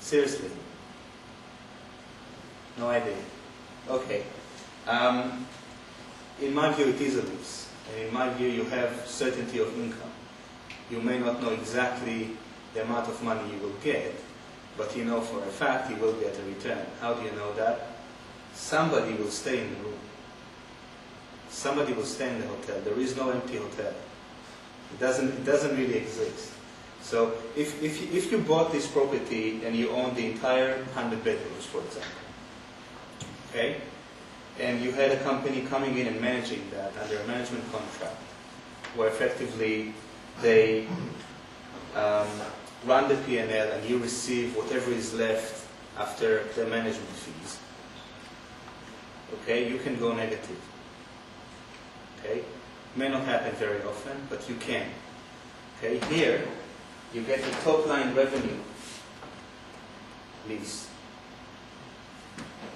Seriously? No idea. Okay. In my view, it is a lease. And in my view, you have certainty of income. You may not know exactly the amount of money you will get, but you know for a fact you will get a return. How do you know that? Somebody will stay in the room. Somebody will stay in the hotel. There is no empty hotel. It doesn't really exist. So if you bought this property and you own the entire 100 bedrooms, for example, okay, and you had a company coming in and managing that under a management contract, where effectively they run the P&L and you receive whatever is left after the management fees, okay, you can go negative. Okay, may not happen very often, but you can. Okay, here you get the top line revenue lease.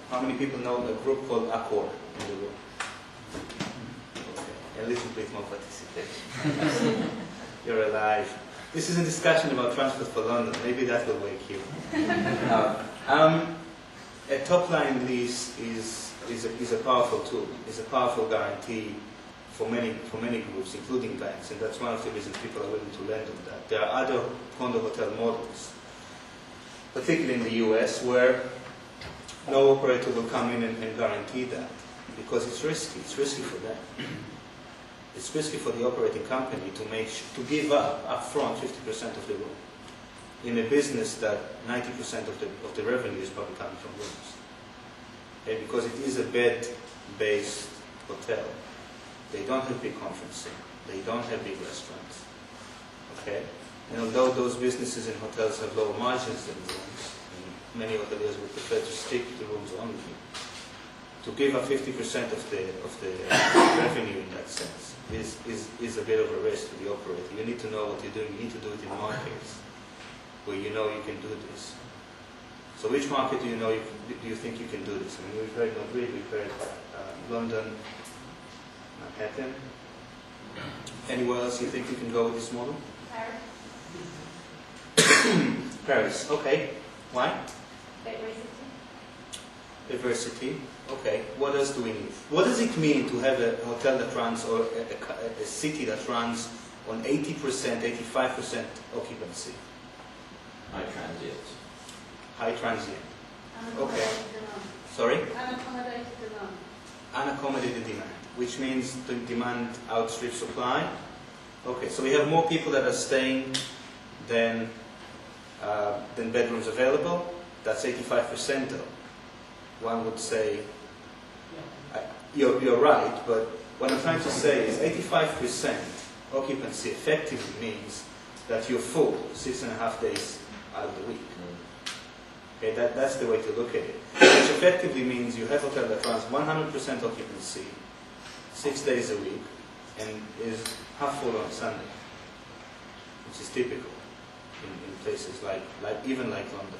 How many people know a group called Accor in the room? Okay, a little bit more participation. You're alive. This is a discussion about transport for London. Maybe that will wake you. A top line lease is a powerful tool. Is a powerful guarantee for many groups, including banks, and that's one of the reasons people are willing to lend on that. There are other condo hotel models, particularly in the US, where no operator will come in and guarantee that, because it's risky. It's risky for them. It's risky for the operating company to give up upfront 50% of the room in a business that 90% of the revenue is probably coming from rooms. Okay, because it is a bed-based hotel. They don't have big conferencing. They don't have big restaurants. Okay? And although those businesses and hotels have lower margins than rooms, and many hoteliers would prefer to stick to rooms only, to give up 50% of the revenue in that sense is a bit of a risk to the operator. You need to know what you're doing. You need to do it in markets where you know you can do this. So which market do you think you can do this? I mean, we've heard Madrid, we've heard London, Manhattan. Anywhere else you think you can go with this model? Paris. Paris, okay. Why? Diversity. Diversity, okay. What else do we need? What does it mean to have a hotel that runs, or a city that runs on 80%, 85% occupancy? High transient. High transient. Okay. Unaccommodated demand. Sorry? Unaccommodated demand. Unaccommodated demand, which means the demand outstrips supply. Okay, so we have more people that are staying than bedrooms available. That's 85% though. One would say, you're right, but what I'm trying to say is 85% occupancy effectively means that you're full 6.5 days out of the week. Okay, that's the way to look at it. Which effectively means you have a hotel that runs 100% occupancy 6 days a week and is half full on Sunday, which is typical in places like London.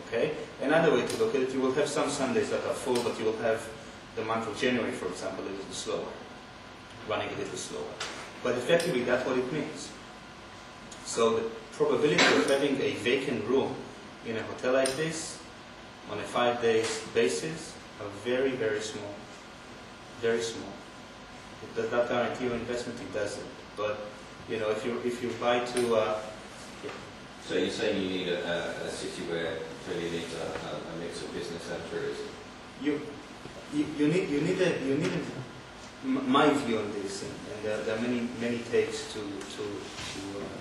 Okay? Another way to look at it, you will have some Sundays that are full, but you will have the month of January, for example, a little slower, running a little slower. But effectively, that's what it means. So the probability of having a vacant room in a hotel like this on a 5 days basis are very, very small. Very small. It does not guarantee your investment, it doesn't. But you know, if you buy to So you're saying you need a city where really needs a mix of business and tourism? You need my view on this, and there are many takes to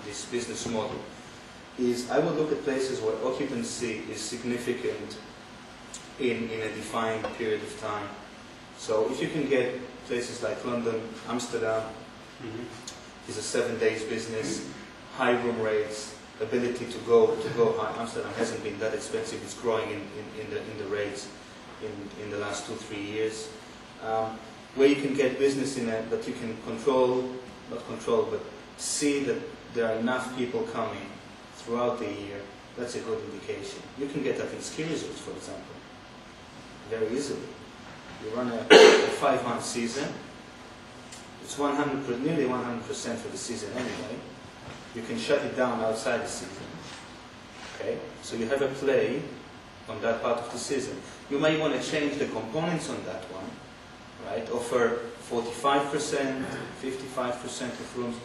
this business model. Is I would look at places where occupancy is significant in a defined period of time. So if you can get places like London, Amsterdam, is a 7 days business, high room rates, ability to go high. Amsterdam hasn't been that expensive. It's growing in the rates in the last 2-3 years. Where you can get business in it that you can not control, but see that there are enough people coming throughout the year. That's a good indication. You can get that in ski resorts, for example, very easily. You run a 5-month season. It's nearly 100% for the season anyway. You can shut it down outside the season. Okay, so you have a play on that part of the season. You may want to change the components on that one, right? Offer 45%, 55% of rooms.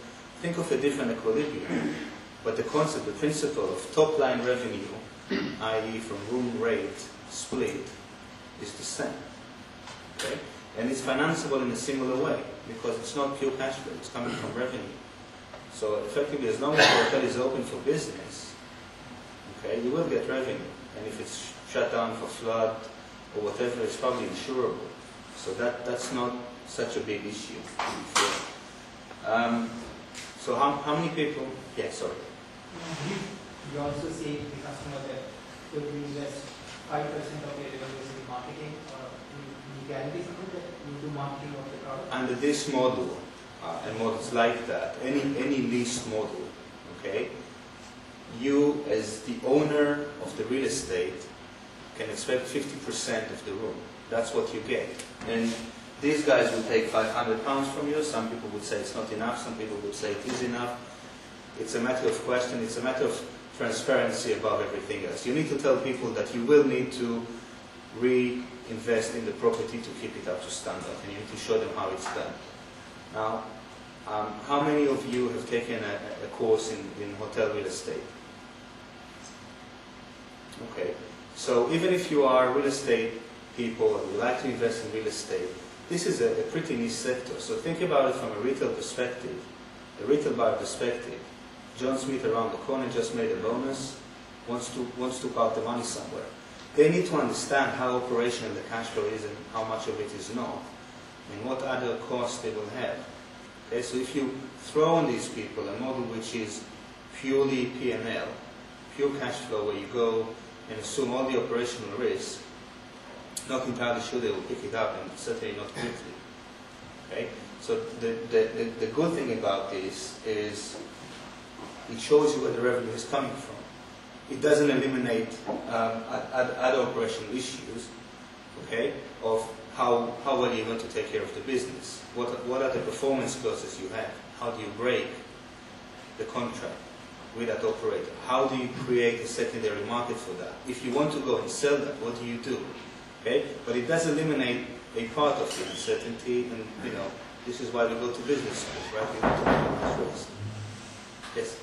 Think of a different equilibrium. But the concept, the principle of top-line revenue, i.e. from room rate split, is the same. Okay? And it's financeable in a similar way, because it's not pure cash flow, it's coming from revenue. So effectively, as long as the hotel is open for business, okay, you will get revenue. And if it's shut down for flood or whatever, it's probably insurable. So that's not such a big issue. So how many people? Yeah, sorry. You also say to the customer that if you invest 5% of your revenues in marketing, or you guarantee something that you do marketing of the product? Under this model, and models like that, any lease model, okay, you as the owner of the real estate can expect 50% of the room. That's what you get. And these guys will take £500 from you. Some people would say it's not enough. Some people would say it is enough. It's a matter of question. It's a matter of transparency above everything else. You need to tell people that you will need to reinvest in the property to keep it up to standard, and you need to show them how it's done. Now, how many of you have taken a course in hotel real estate? Okay, so even if you are real estate people and you like to invest in real estate, this is a pretty niche sector. So think about it from a retail perspective, a retail buyer perspective. John Smith around the corner just made a bonus, wants to park the money somewhere. They need to understand how operational the cash flow is and how much of it is not, and what other costs they will have. Okay, so if you throw on these people a model which is purely P&L, pure cash flow, where you go and assume all the operational risk, not entirely sure they will pick it up, and certainly not quickly. Okay, so the good thing about this is it shows you where the revenue is coming from. It doesn't eliminate other operational issues, okay, of how well you're going to take care of the business. What are the performance clauses you have? How do you break the contract with that operator? How do you create a secondary market for that? If you want to go and sell that, what do you do? Okay, but it does eliminate a part of the uncertainty, and this is why we go to business schools, right? We want to take this risk. Yes.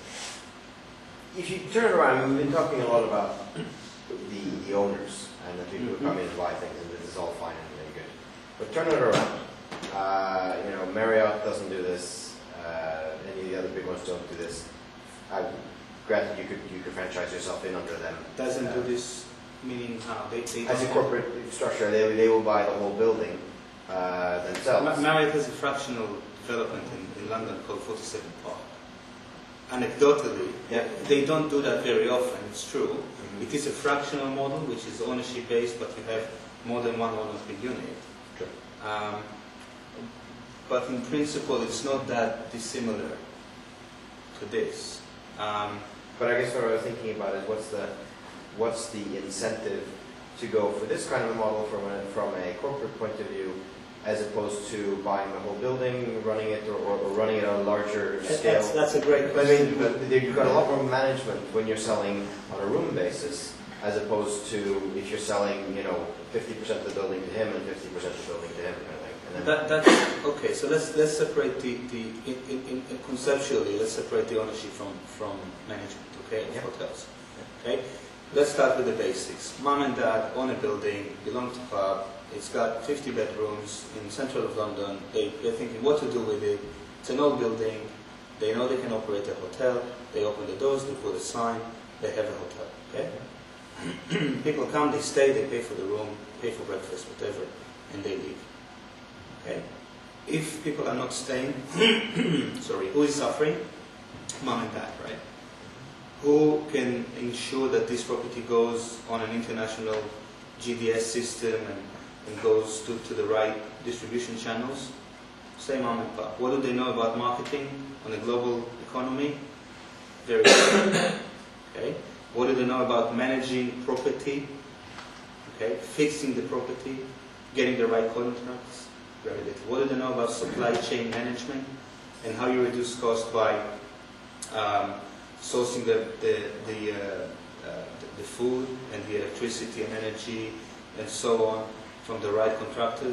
If you turn it around, we've been talking a lot about the owners and the people who come in and buy things, and this is all fine and very good. But turn it around. Marriott doesn't do this. Any of the other big ones don't do this. Granted, you could franchise yourself in under them. Doesn't do this, meaning how? They as a corporate structure, they will buy the whole building themselves. Marriott has a fractional development in London called 47 Park. Anecdotally, they don't do that very often, it's true. Mm-hmm. It is a fractional model, which is ownership based, but you have more than one owner per unit. Sure. But in principle, it's not that dissimilar to this. But I guess what I was thinking about is what's the incentive to go for this kind of a model from a corporate point of view, as opposed to buying the whole building, running it, or running it on a larger scale? That's a great question. But you've got a lot more management when you're selling on a room basis, as opposed to if you're selling, 50% of the building to him and 50% of the building to him, kind of thing. And then That's okay. So let's separate conceptually. Let's separate the ownership from management. Okay, of hotels. Okay, let's start with the basics. Mom and dad own a building, belong to pub. It's got 50 bedrooms in central of London. They're thinking what to do with it. It's an old building. They know they can operate a hotel. They open the doors, they put a sign, they have a hotel. Okay? People come, they stay, they pay for the room, pay for breakfast, whatever, and they leave. Okay? If people are not staying, sorry, who is suffering? Mom and dad, right? Who can ensure that this property goes on an international GDS system and goes to the right distribution channels? Say mom and pop. What do they know about marketing on a global economy? Very little. Okay. What do they know about managing property? Okay. Fixing the property, getting the right contracts? Very little. What do they know about supply chain management and how you reduce cost by sourcing the the food and the electricity and energy and so on from the right contractors.